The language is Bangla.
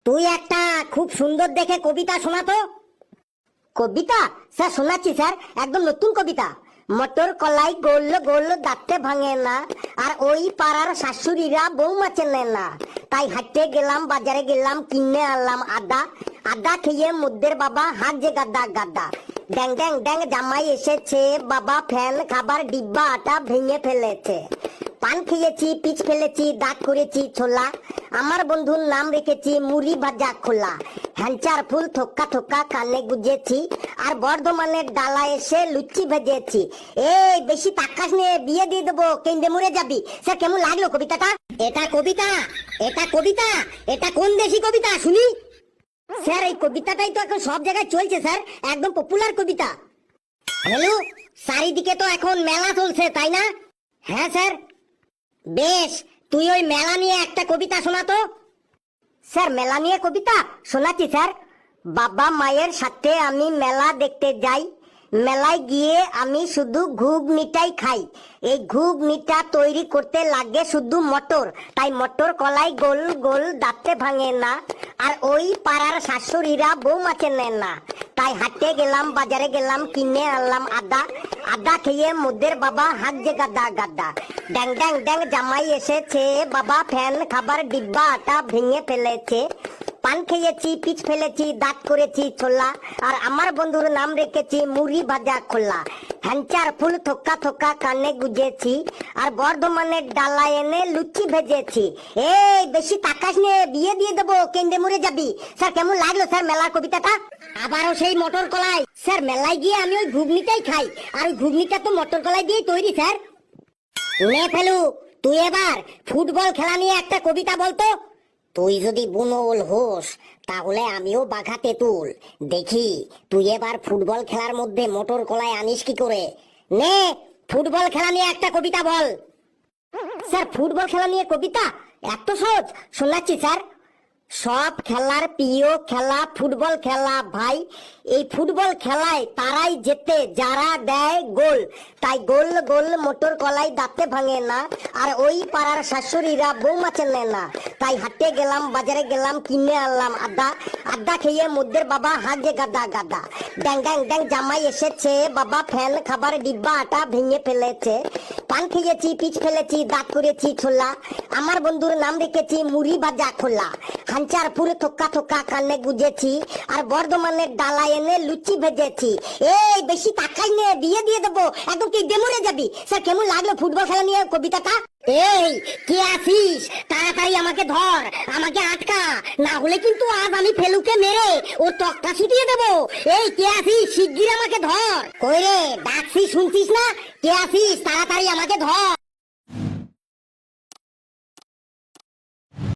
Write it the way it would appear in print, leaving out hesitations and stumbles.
তুই একটা খুব সুন্দর দেখে কবিতা শোনাতো। কবিতা? স্যার শোনাচ্ছি স্যার, একদম নতুন কবিতা। মটর কলাই গোল গোল দাঁতে ভাঙে না, আর ওই পাড়ার শাশুড়িরা বৌমা চেনে না। তাই হাঁটতে গেলাম, বাজারে গেলাম, কিনে আনলাম আদা। আদা খেয়ে মুদ্দের বাবা হাত যে গাদা গাদা। ড্যাং ড্যাং ড্যাং জামাই এসেছে, বাবা ফ্যান খাবার ডিব্বা আটা ভেঙে ফেলেছে। পান খেয়েছি, পিচ ফেলেছি, দাঁত করেছি ছোলা। আমার বন্ধুর নাম রেখেছি মুড়ি ভাজা খোলা। হ্যাঞ্চার ফুল থোকা থোকা কানে গুজেছি, আর বর্ধমানের ডালা এসে লুচি ভেজেছি। এই বেশি তাকাস নিয়ে বিয়ে দিয়ে দেবো, কেন্দ্রে মরে যাবি। স্যার কেমন লাগলো কবিতাটা? এটা কবিতা? এটা কবিতা? এটা কোন দেশি কবিতা শুনি? স্যার এই কবিতাটাই তো এখন সব জায়গায় চলছে স্যার, একদম পপুলার কবিতা। হ্যালো, চারিদিকে তো এখন মেলা চলছে তাই না? হ্যাঁ স্যার। বেশ, তুই ওই মেলা নিয়ে একটা কবিতা শোনাতো। স্যার মেলা নিয়ে কবিতা শোনাচ্ছি স্যার। বাবা মায়ের সাথে আমি মেলা দেখতে যাই, মেলায় গিয়ে আমি শুধু ঘুগনিটাই খাই। এই ঘুগনিটা তৈরি করতে লাগে শুধু মটর, তাই মটর কলাই গোল গোল দাঁতে ভাঙে না, আর ওই পাড়ার শাশুড়িরা বৌমা চেনে না। তাই হাঁটতে গেলাম, বাজারে গেলাম, কিনে আনলাম আদা। আদা খেয়ে মুদ্দের বাবা হাত যে গাদা গাদা। ড্যাং ড্যাং ড্যাং জামাই এসেছে, বাবা ফ্যান খাবার ডিব্বা আটা ভেঙে ফেলেছে। পান খেয়েছি, পিচ ফেলেছি, দাঁত করেছি ছোলা, আর আমার বন্ধুর নাম রেখেছি মুড়ি ভাজা খোলা। হ্যাঞ্চার ফুল থোকা থোকা কানে গুজেছি, আর বর্ধমানের ডালা এনে লুচি ভেজেছি। এই বেশি তাকাস নিয়ে বিয়ে দিয়ে দেবো, কেন্দ্রে মরে যাবি। স্যার কেমন লাগলো স্যার মেলার কবিতাটা? আবারও সেই মটর কলাই। স্যার মেলায় গিয়ে আমি ওই ঘুগনিটাই খাই, আর ওই ঘুগনিটা তো মটর কলাই দিয়ে তৈরি স্যার। নে ফেলু, তুই এবার ফুটবল খেলা নিয়ে একটা কবিতা বলতো। তুই যদি বুনোল হোস তাহলে আমিও বাঘা তেঁতুল। দেখি তুই এবার ফুটবল খেলার মধ্যে মটর কলাই আনিস কি করে। নে ফুটবল খেলা নিয়ে একটা কবিতা বল। স্যার ফুটবল খেলা নিয়ে কবিতা এত সহজ? শোনাচ্ছি স্যার। সব খেলার প্রিয় খেলা ফুটবল খেলা ভাই। এই ফুটবল খেলায় তারাই জেতে যারা দেয় গোল। তাই গোল গোল মটর কলাই দাঁতে ভাঙে না, আর ওই পাড়ার শাশুড়িরা বৌমা চেনে না। তাই হাঁটতে গেলাম, বাজারে গেলাম, কিনে আনলাম আদা। আদা খেয়ে মুদ্দের বাবা হাত যে গাদা গাদা। ড্যাং ড্যাং ড্যাং জামাই এসেছে, বাবা ফ্যান খাবার ডিব্বা আটা ভেঙে ফেলেছে। পান খেয়েছি, পিচ ফেলেছি, দাঁত করেছি ছোলা। আমার বন্ধুর নাম রেখেছি মুড়ি ভাজা খোলা। হাঞ্চার পুরে থোকা থোকা কানে গুজেছি, আর বর্ধমানের ডালা এনে লুচি ভেজেছি। এই বেশি তাকাই নিয়ে বিয়ে দিয়ে দেবো, একদম কি ডেমরে যাবি। স্যার কেমন লাগলো ফুটবল খেলা নিয়ে কবিতাটা? এই কে আছিস? তাড়াতাড়ি আমাকে ধর, আমাকে আটকা, না হলে কিন্তু আজ আমি ফেলুকে মেরে ওর তক্তা ছুটিয়ে দেবো। এই কে আছিস? শিগগির আমাকে ধর। কই রে, ডাকছিস শুনছিস না? কে আছিস? তাড়াতাড়ি আমাকে ধর।